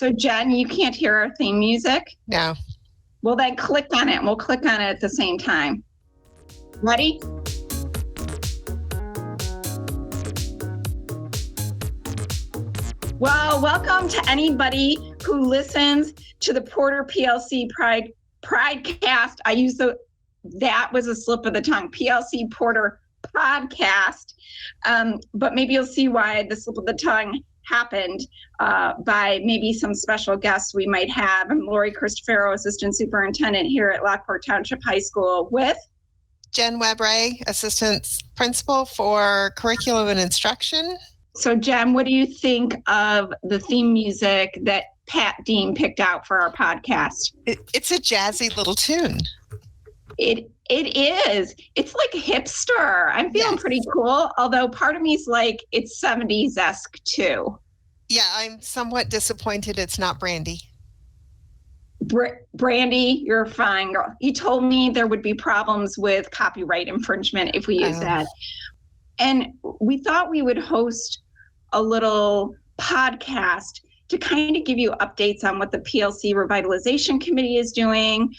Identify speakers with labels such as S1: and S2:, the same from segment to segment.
S1: So Jen, you can't hear our theme music?
S2: No.
S1: Well, then click on it and we'll click on it at the same time. Ready? Well, welcome to anybody who listens to the Porter PLC Pridecast. That was a slip of the tongue, PLC Porter podcast. But maybe you'll see why the slip of the tongue happened by maybe some special guests we might have. I'm Lorie Cristafaro, Assistant Superintendent here at Lockport Township High School with
S2: Jen Webb-Rea, Assistant Principal for Curriculum and Instruction.
S1: So Jen, what do you think of the theme music that Pat Dean picked out for our podcast?
S2: It's a jazzy little tune.
S1: It is. It's like hipster. I'm feeling pretty cool, although part of me is like, it's 70s-esque too.
S2: Yeah, I'm somewhat disappointed it's not Brandy.
S1: Brandy, you're a fine girl. You told me there would be problems with copyright infringement if we use that. And we thought we would host a little podcast to kind of give you updates on what the PLC Revitalization Committee is doing,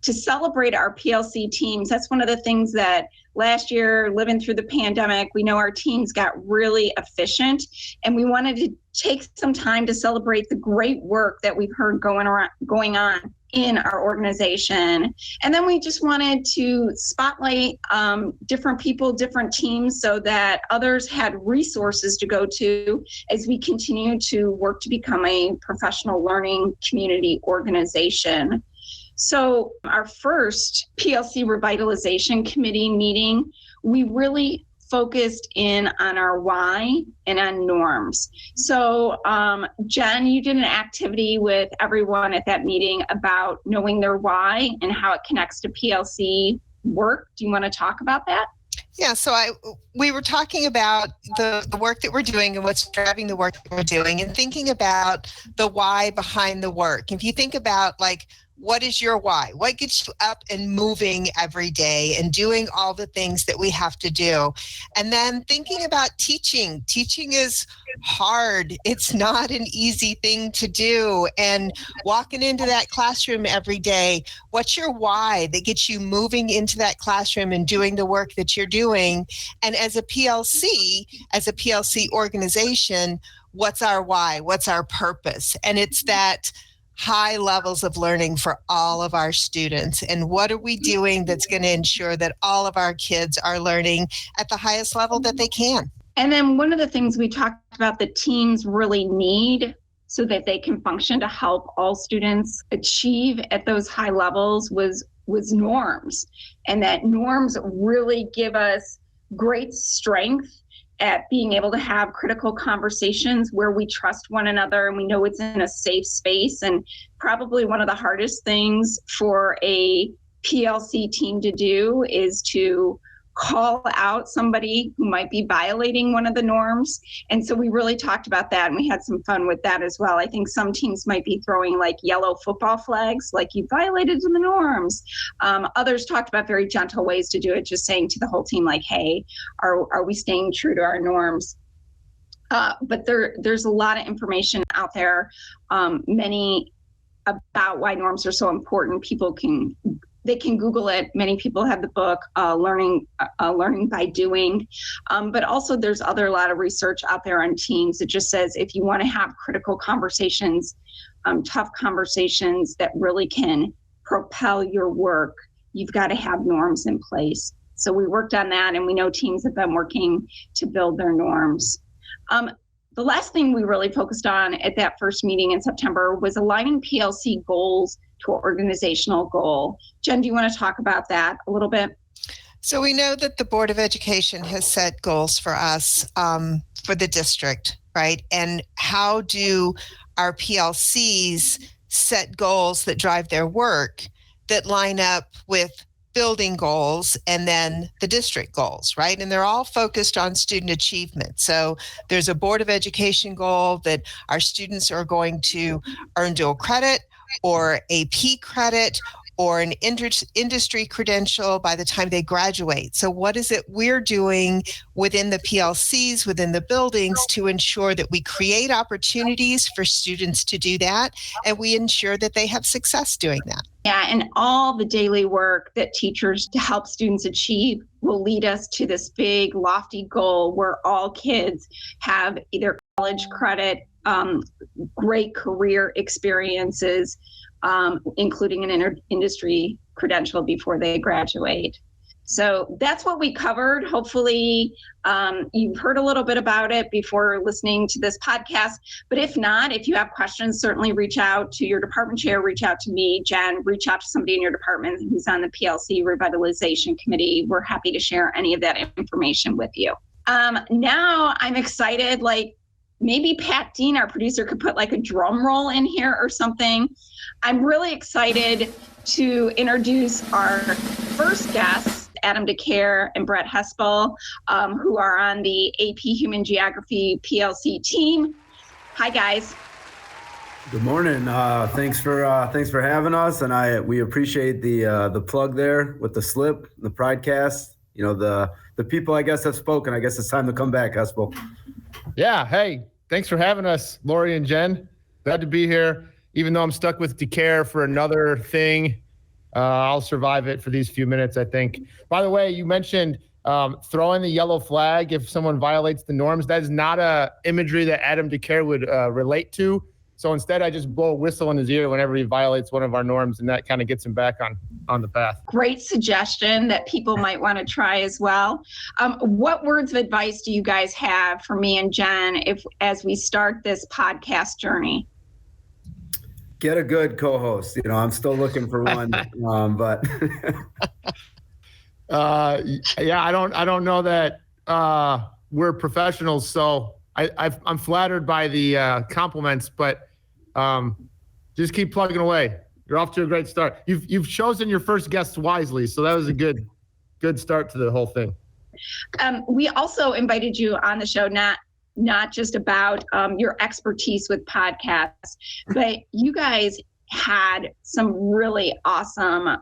S1: to celebrate our PLC teams. That's one of the things that last year, living through the pandemic, we know our teams got really efficient, and we wanted to take some time to celebrate the great work that we've heard going on in our organization. And then we just wanted to spotlight different people, different teams, so that others had resources to go to as we continue to work to become a professional learning community organization. So our first PLC Revitalization Committee meeting, we really focused in on our why and on norms. So Jen, you did an activity with everyone at that meeting about knowing their why and how it connects to PLC work. Do you want to talk about that?
S2: Yeah, so we were talking about the work that we're doing and what's driving the work that we're doing, and thinking about the why behind the work. If you think about, like, what is your why? What gets you up and moving every day and doing all the things that we have to do? And then thinking about teaching. Teaching is hard. It's not an easy thing to do. And walking into that classroom every day, what's your why that gets you moving into that classroom and doing the work that you're doing? And as a PLC organization, what's our why? What's our purpose? And it's that high levels of learning for all of our students. And what are we doing that's going to ensure that all of our kids are learning at the highest level that they can?
S1: And then one of the things we talked about the teams really need so that they can function to help all students achieve at those high levels was norms. And that norms really give us great strength at being able to have critical conversations where we trust one another and we know it's in a safe space. And probably one of the hardest things for a PLC team to do is to call out somebody who might be violating one of the norms. And so we really talked about that, and we had some fun with that as well. I think some teams might be throwing like yellow football flags, like you violated the norms. Others talked about very gentle ways to do it, just saying to the whole team, like, hey, are we staying true to our norms? But there's a lot of information out there, many about why norms are so important. They can Google it. Many people have the book, Learning by Doing. But also there's a lot of research out there on teams that just says if you want to have critical conversations, tough conversations that really can propel your work, you've got to have norms in place. So we worked on that, and we know teams have been working to build their norms. The last thing we really focused on at that first meeting in September was aligning PLC goals to an organizational goal. Jen, do you want to talk about that a little bit?
S2: So we know that the Board of Education has set goals for us for the district, right? And how do our PLCs set goals that drive their work that line up with building goals and then the district goals, right? And they're all focused on student achievement. So there's a Board of Education goal that our students are going to earn dual credit or AP credit or an industry credential by the time they graduate. So what is it we're doing within the PLCs, within the buildings, to ensure that we create opportunities for students to do that, and we ensure that they have success doing that?
S1: Yeah, and all the daily work that teachers to help students achieve will lead us to this big, lofty goal where all kids have either college credit, great career experiences, including an industry credential before they graduate. So that's what we covered. Hopefully, you've heard a little bit about it before listening to this podcast. But if not, if you have questions, certainly reach out to your department chair, reach out to me, Jen, reach out to somebody in your department who's on the PLC Revitalization Committee. We're happy to share any of that information with you. Now I'm excited, like maybe Pat Dean, our producer, could put like a drum roll in here or something. I'm really excited to introduce our first guests, Adam Decaire and Brett Hespell, who are on the AP Human Geography PLC team. Hi, guys.
S3: Good morning. Thanks for having us, and we appreciate the plug there with the slip, the Pridecast. You know, the people I guess have spoken. I guess it's time to come back, Hespell.
S4: Yeah. Hey, thanks for having us, Lorie and Jen. Glad to be here. Even though I'm stuck with Decaire for another thing, I'll survive it for these few minutes, I think. By the way, you mentioned throwing the yellow flag if someone violates the norms. That is not a imagery that Adam Decaire would relate to. So instead, I just blow a whistle in his ear whenever he violates one of our norms, and that kind of gets him back on the path.
S1: Great suggestion that people might want to try as well. What words of advice do you guys have for me and Jen as we start this podcast journey?
S3: Get a good co-host. You know, I'm still looking for one, but
S4: yeah, I don't know that we're professionals, so I'm flattered by the compliments, but just keep plugging away. You're off to a great start. You've chosen your first guest wisely, so that was a good start to the whole thing.
S1: We also invited you on the show, not just about your expertise with podcasts, but you guys had some really awesome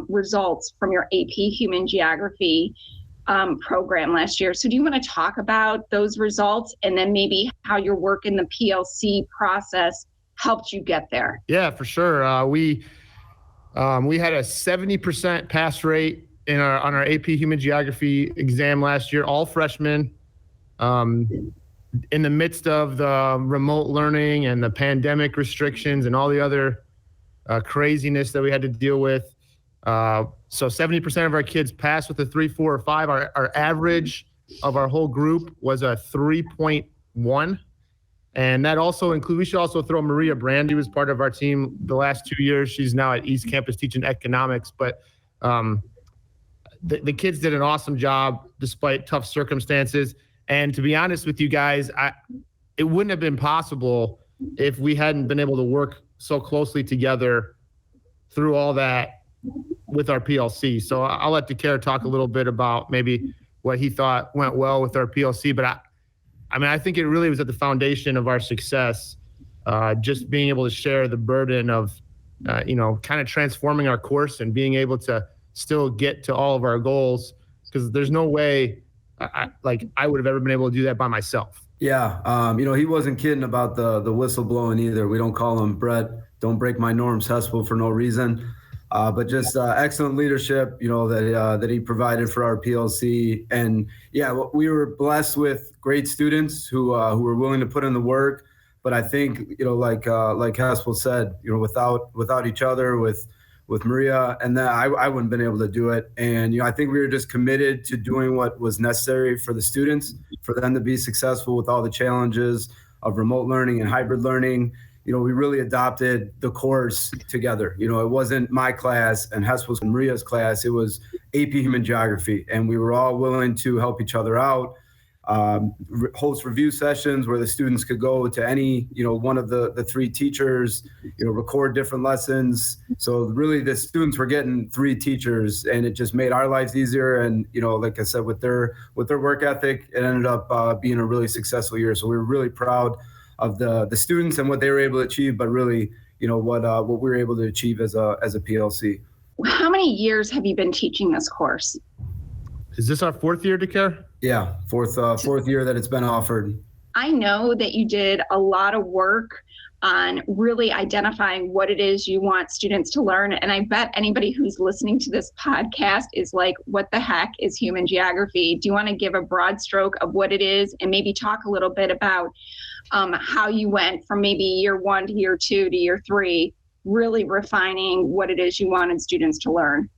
S1: results from your AP Human Geography program last year. So do you want to talk about those results and then maybe how your work in the PLC process helped you get there?
S4: Yeah, for sure. We had a 70% pass rate on our AP Human Geography exam last year, all freshmen. In the midst of the remote learning and the pandemic restrictions and all the other craziness that we had to deal with. So 70% of our kids passed with a 3, 4, or 5. Our average of our whole group was a 3.1. And that also includes, we should also throw Maria Brand, who was part of our team the last 2 years. She's now at East Campus teaching economics. But the kids did an awesome job despite tough circumstances. And to be honest with you guys, it wouldn't have been possible if we hadn't been able to work so closely together through all that with our PLC. So I'll let Decaire talk a little bit about maybe what he thought went well with our PLC. But I think it really was at the foundation of our success, just being able to share the burden of, kind of transforming our course and being able to still get to all of our goals, because there's no way I would have ever been able to do that by myself.
S3: Yeah. He wasn't kidding about the whistle blowing either. We don't call him Brett, don't break my norms, Hespell, for no reason. But just excellent leadership, that he provided for our PLC. And yeah, we were blessed with great students who were willing to put in the work. But I think, like Hespell said, without each other, with Maria and that, I wouldn't have been able to do it. And, I think we were just committed to doing what was necessary for the students, for them to be successful with all the challenges of remote learning and hybrid learning. We really adopted the course together. It wasn't my class and Hespell's and Maria's class. It was AP Human Geography. And we were all willing to help each other out, host review sessions where the students could go to any, one of the 3 teachers, record different lessons. So really the students were getting 3 teachers, and it just made our lives easier. And, like I said, with their work ethic, it ended up being a really successful year. So we were really proud of the students and what they were able to achieve, but really, what we were able to achieve as a PLC.
S1: How many years have you been teaching this course?
S4: Is this our fourth year, Decaire?
S3: Yeah, fourth year that it's been offered.
S1: I know that you did a lot of work on really identifying what it is you want students to learn. And I bet anybody who's listening to this podcast is like, what the heck is human geography? Do you want to give a broad stroke of what it is and maybe talk a little bit about how you went from maybe year 1 to year 2 to year 3, really refining what it is you wanted students to learn?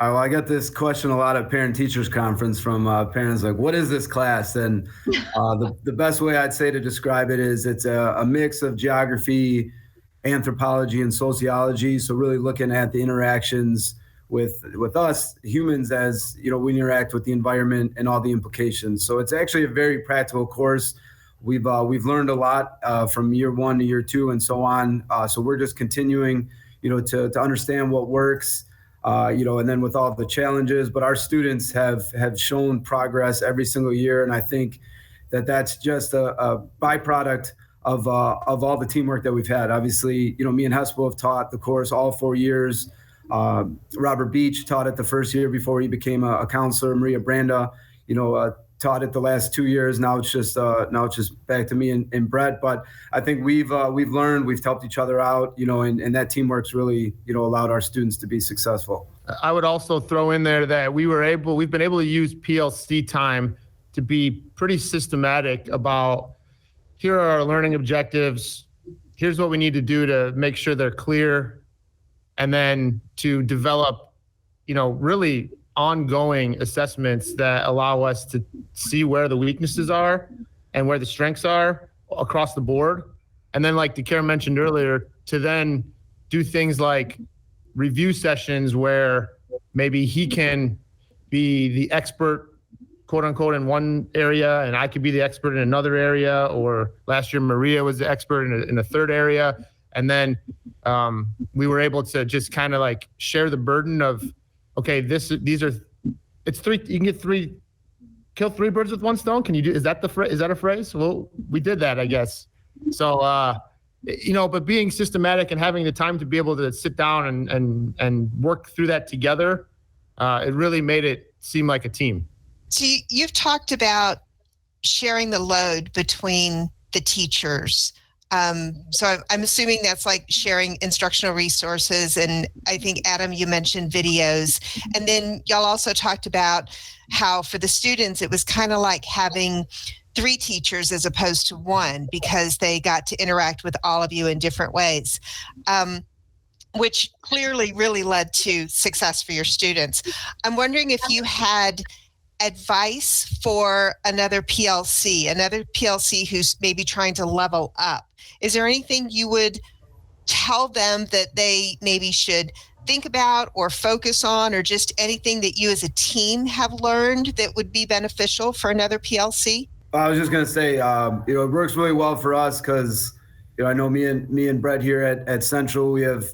S3: Well, I get this question a lot at parent-teachers conference from parents like, what is this class? And the best way I'd say to describe it is it's a mix of geography, anthropology, and sociology. So really looking at the interactions with us humans as, you know, we interact with the environment and all the implications. So it's actually a very practical course. We've learned a lot from year 1 to year 2 and so on. So we're just continuing, you know, to understand what works. You know, and then with all the challenges, but our students have shown progress every single year. And I think that that's just a byproduct of all the teamwork that we've had. Obviously, you know, me and Hespell have taught the course all 4 years. Robert Beach taught it the first year before he became a counselor. Maria Branda, you know, taught it the last 2 years. Now it's just back to me and Brett. But I think we've learned, we've helped each other out, you know, and that teamwork's really, you know, allowed our students to be successful.
S4: I would also throw in there that we've been able to use PLC time to be pretty systematic about, here are our learning objectives. Here's what we need to do to make sure they're clear. And then to develop, you know, really ongoing assessments that allow us to see where the weaknesses are and where the strengths are across the board. And then, like Decaire mentioned earlier, to then do things like review sessions where maybe he can be the expert, quote unquote, in one area and I could be the expert in another area. Or last year, Maria was the expert in a third area. And then we were able to just kind of like share the burden of, okay, it's 3, you can kill 3 birds with 1 stone. Can you do, is that a phrase? Well, we did that, I guess. So, you know, but being systematic and having the time to be able to sit down and work through that together, it really made it seem like a team.
S2: So you've talked about sharing the load between the teachers. So I'm assuming that's like sharing instructional resources. And I think, Adam, you mentioned videos. And then y'all also talked about how for the students, it was kind of like having 3 teachers as opposed to 1, because they got to interact with all of you in different ways, which clearly really led to success for your students. I'm wondering if you had advice for another PLC who's maybe trying to level up. Is there anything you would tell them that they maybe should think about or focus on, or just anything that you as a team have learned that would be beneficial for another PLC?
S3: I was just going to say, you know, it works really well for us because, you know, I know me and Brett here at Central, we have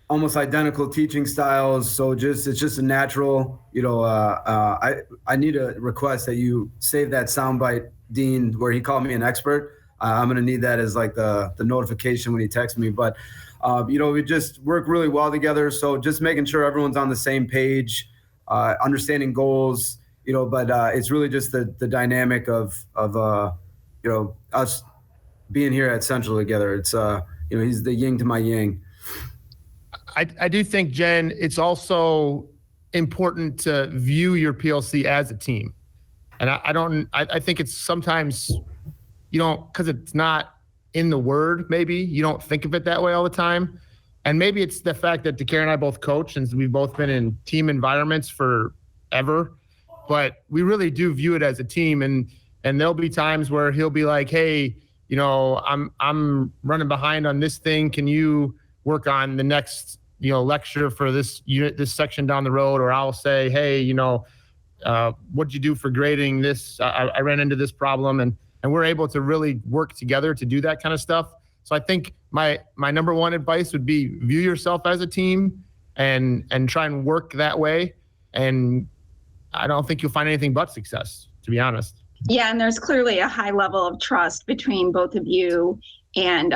S3: almost identical teaching styles. So it's just a natural, you know, I need a request that you save that soundbite, Dean, where he called me an expert. I'm going to need that as like the notification when he texts me. But, you know, we just work really well together. So just making sure everyone's on the same page, understanding goals, you know, but it's really just the dynamic of you know, us being here at Central together. It's, you know, he's the yin to my yang.
S4: I do think, Jen, it's also important to view your PLC as a team. And I think it's sometimes, you don't, because it's not in the word, maybe you don't think of it that way all the time. And maybe it's the fact that Decaire and I both coach and we've both been in team environments forever, but we really do view it as a team. And there'll be times where he'll be like, hey, you know, I'm running behind on this thing. Can you work on the next, you know, lecture for this unit, this section down the road? Or I'll say, hey, you know, what'd you do for grading this? I ran into this problem, and we're able to really work together to do that kind of stuff. So I think my number one advice would be view yourself as a team and try and work that way. And I don't think you'll find anything but success, to be honest.
S1: Yeah, and there's clearly a high level of trust between both of you. And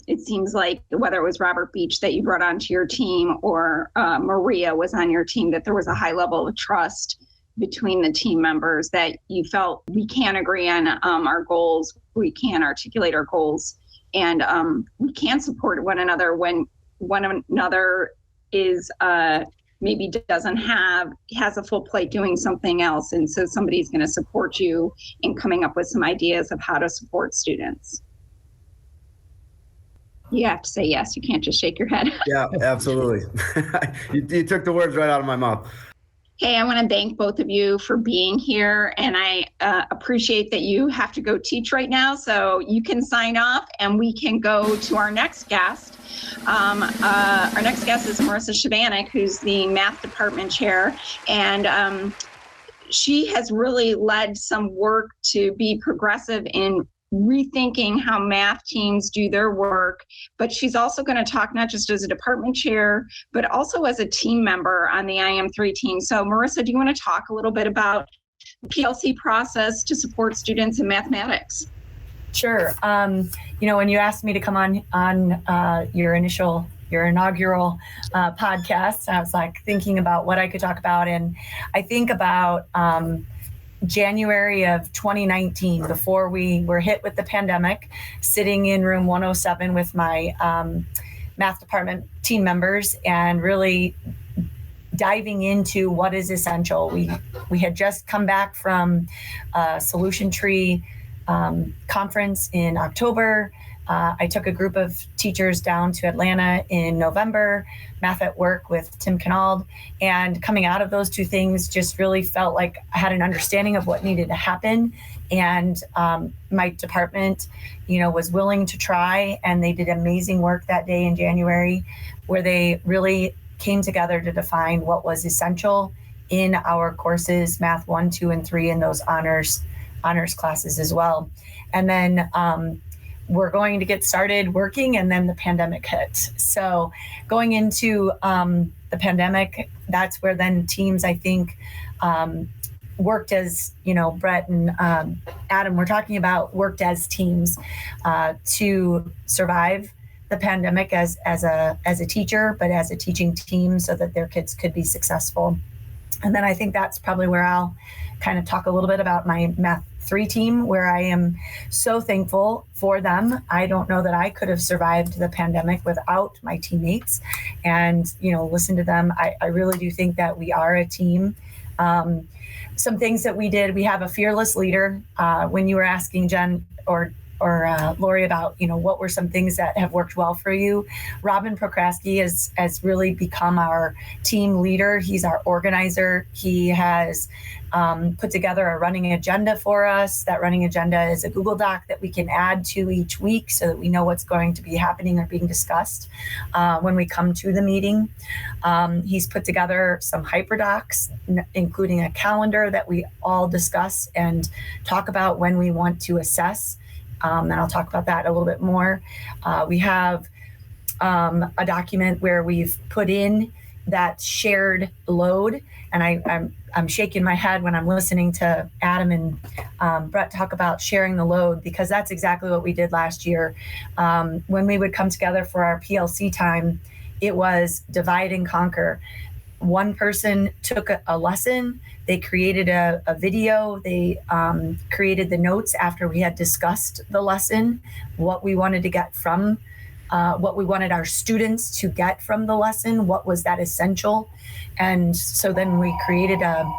S1: it seems like whether it was Robert Beach that you brought onto your team or Maria was on your team, that there was a high level of trust between the team members, that you felt we can agree on our goals, we can articulate our goals, and we can support one another when one another is maybe has a full plate doing something else. And so somebody's going to support you in coming up with some ideas of how to support students. You have to say yes. You can't just shake your head.
S3: Yeah, absolutely. You took the words right out of my mouth.
S1: Hey, I want to thank both of you for being here, and I appreciate that you have to go teach right now, so you can sign off and we can go to our next guest. Our next guest is Marissa Chovanec, who's the math department chair, and she has really led some work to be progressive in rethinking how math teams do their work, but she's also going to talk not just as a department chair, but also as a team member on the IM3 team. So Marissa, do you want to talk a little bit about the PLC process to support students in mathematics?
S5: Sure. When you asked me to come on your inaugural podcast, I was like thinking about what I could talk about. And I think about January of 2019, before we were hit with the pandemic, sitting in room 107 with my math department team members and really diving into what is essential. We had just come back from a Solution Tree conference in October. I took a group of teachers down to Atlanta in November, Math at Work with Tim Canald, and coming out of those two things just really felt like I had an understanding of what needed to happen. And my department, was willing to try, and they did amazing work that day in January, where they really came together to define what was essential in our courses, Math 1, 2, and 3, and those honors classes as well. And then we're going to get started working, and then the pandemic hit. So going into the pandemic, that's where then teams, I think, worked as, Brett and Adam were talking about, worked as teams to survive the pandemic as a teacher, but as a teaching team, so that their kids could be successful. And then I think that's probably where I'll kind of talk a little bit about my Math 3 team, where I am so thankful for them. I don't know that I could have survived the pandemic without my teammates, and listen to them. I really do think that we are a team. Some things that we did, we have a fearless leader. When you were asking Jen or Lorie about, what were some things that have worked well for you? Robin Prokrasky has really become our team leader. He's our organizer. He has put together a running agenda for us. That running agenda is a Google Doc that we can add to each week so that we know what's going to be happening or being discussed when we come to the meeting. He's put together some hyperdocs, including a calendar that we all discuss and talk about when we want to assess. And I'll talk about that a little bit more. We have a document where we've put in that shared load, and I'm shaking my head when I'm listening to Adam and Brett talk about sharing the load, because that's exactly what we did last year. When we would come together for our PLC time, it was divide and conquer. One person took a lesson, they created a video, they created the notes after we had discussed the lesson, what we wanted to get from, what we wanted our students to get from the lesson, what was that essential. And so then we created a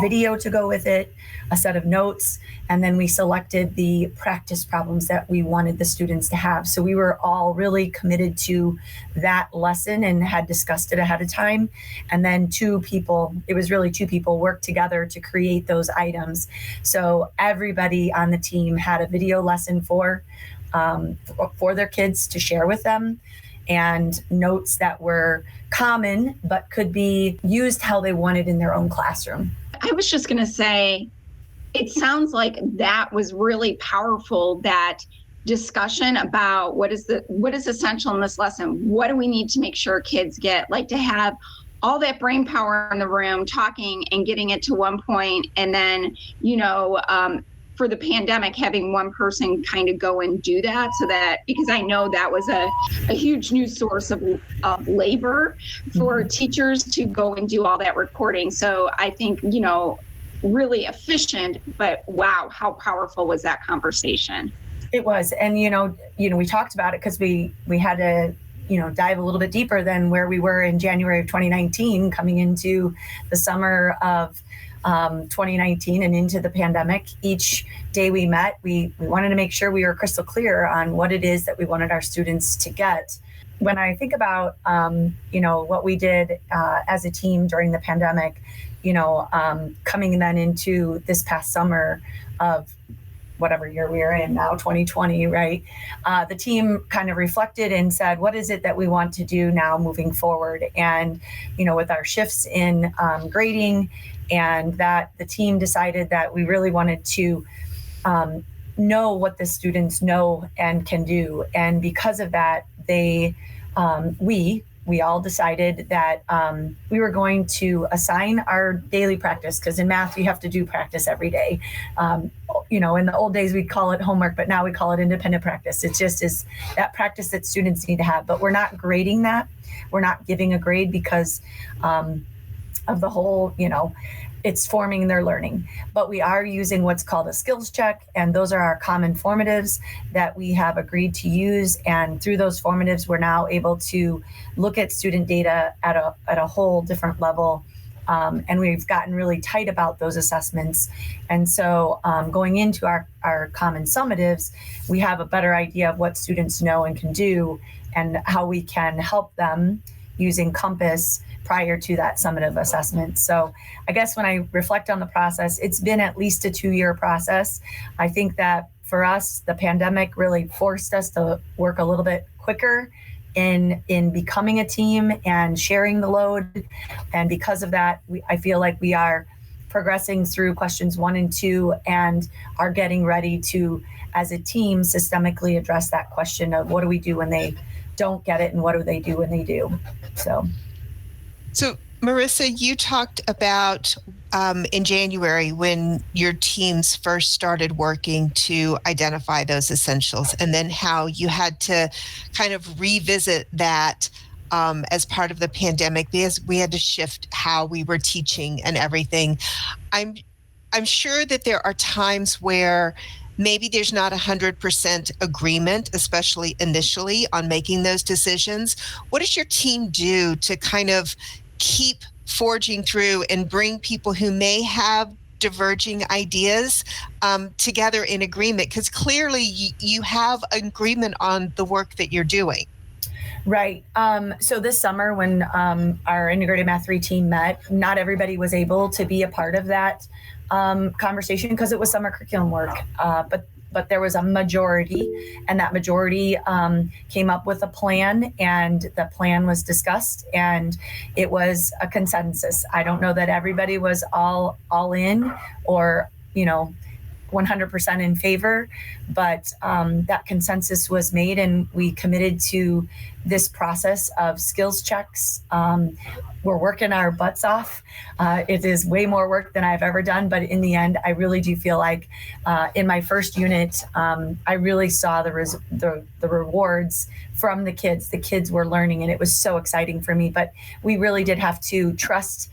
S5: video to go with it, a set of notes, and then we selected the practice problems that we wanted the students to have. So we were all really committed to that lesson and had discussed it ahead of time. And then two people worked together to create those items. So everybody on the team had a video lesson for their kids to share with them, and notes that were common but could be used how they wanted in their own classroom.
S1: I was just going to say, it sounds like that was really powerful, that discussion about what is essential in this lesson. What do we need to make sure kids get? Like, to have all that brain power in the room talking and getting it to one point, and then, for the pandemic, having one person kind of go and do that, so that, because I know that was a huge new source of labor for teachers to go and do all that recording. So I think, really efficient, but wow, how powerful was that conversation?
S5: It was. And, we talked about it because we had to, dive a little bit deeper than where we were in January of 2019, coming into the summer of 2019 and into the pandemic. Each day we met, we wanted to make sure we were crystal clear on what it is that we wanted our students to get. When I think about, what we did as a team during the pandemic, coming then into this past summer of whatever year we are in now, 2020, right? The team kind of reflected and said, what is it that we want to do now moving forward? And, with our shifts in grading, and that the team decided that we really wanted to know what the students know and can do. And because of that, we all decided that we were going to assign our daily practice, because in math, you have to do practice every day. In the old days, we'd call it homework, but now we call it independent practice. It just is that practice that students need to have, but we're not grading that. We're not giving a grade because of the whole, it's forming their learning. But we are using what's called a skills check, and those are our common formatives that we have agreed to use. And through those formatives, we're now able to look at student data at a whole different level. And we've gotten really tight about those assessments. And so going into our common summatives, we have a better idea of what students know and can do, and how we can help them using Compass prior to that summative assessment. So I guess when I reflect on the process, it's been at least a 2-year process. I think that for us, the pandemic really forced us to work a little bit quicker in becoming a team and sharing the load. And because of that, I feel like we are progressing through questions 1 and 2 and are getting ready to, as a team, systemically address that question of what do we do when they don't get it and what do they do when they do. So
S2: Marissa, you talked about in January when your teams first started working to identify those essentials, and then how you had to kind of revisit that as part of the pandemic, because we had to shift how we were teaching and everything. I'm sure that there are times where maybe there's not 100% agreement, especially initially, on making those decisions. What does your team do to kind of keep forging through and bring people who may have diverging ideas together in agreement? Because clearly you have agreement on the work that you're doing.
S5: Right. So this summer when our integrated math 3 team met, not everybody was able to be a part of that conversation because it was summer curriculum work. But there was a majority, and that majority came up with a plan, and the plan was discussed, and it was a consensus. I don't know that everybody was all in or, 100% in favor, but that consensus was made, and we committed to this process of skills checks. We're working our butts off. It is way more work than I've ever done, but in the end, I really do feel like in my first unit, I really saw the rewards from the kids. The kids were learning, and it was so exciting for me. But we really did have to trust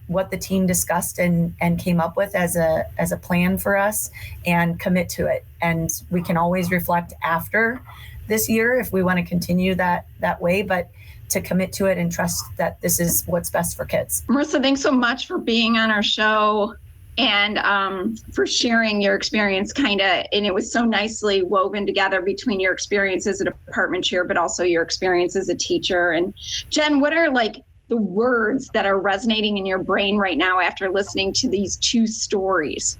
S5: what the team discussed and came up with as a plan for us, and commit to it. And we can always reflect after this year if we want to continue that way, but to commit to it and trust that this is what's best for kids.
S1: Marissa, thanks so much for being on our show and for sharing your experience and it was so nicely woven together between your experience as a department chair, but also your experience as a teacher. And Jen, what are the words that are resonating in your brain right now after listening to these 2 stories?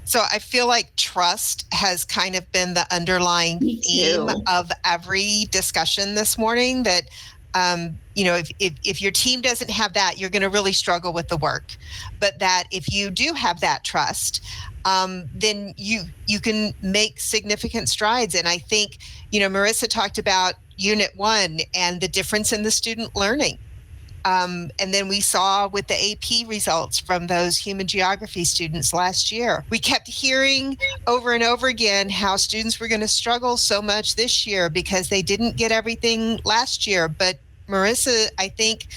S2: So I feel like trust has kind of been the underlying theme of every discussion this morning, that if your team doesn't have that, you're going to really struggle with the work. But that if you do have that trust, then you can make significant strides. And I think, Marissa talked about Unit 1 and the difference in the student learning. And then we saw with the AP results from those human geography students last year, we kept hearing over and over again how students were going to struggle so much this year because they didn't get everything last year. But Marissa, I think,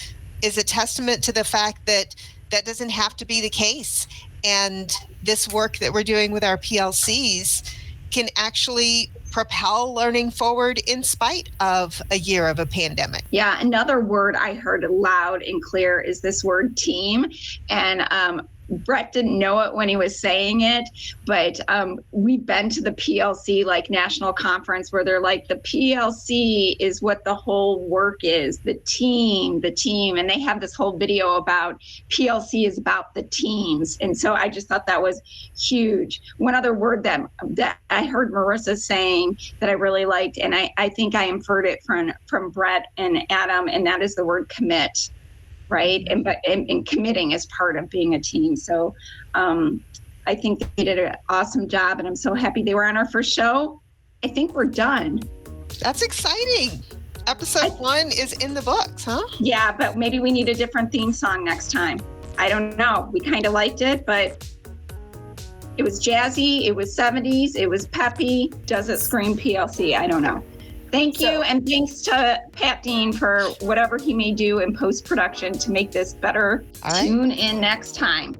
S2: is a testament to the fact that that doesn't have to be the case. And this work that we're doing with our PLCs can actually propel learning forward in spite of a year of a pandemic.
S1: Yeah, another word I heard loud and clear is this word team. And Brett didn't know it when he was saying it, but we've been to the PLC like national conference where they're like, the PLC is what the whole work is, the team, and they have this whole video about PLC is about the teams. And so I just thought that was huge. One other word that I heard Marissa saying that I really liked, and I think I inferred it from Brett and Adam, and that is the word commit. Right. And committing is part of being a team. So I think they did an awesome job, and I'm so happy they were on our first show. I think we're done.
S2: That's exciting. Episode 1 is in the books, huh?
S1: Yeah, but maybe we need a different theme song next time. I don't know. We kind of liked it, but it was jazzy. It was 70s. It was peppy. Does it scream PLC? I don't know. Thank you, and thanks to Pat Dean for whatever he may do in post-production to make this better. All right. Tune in next time.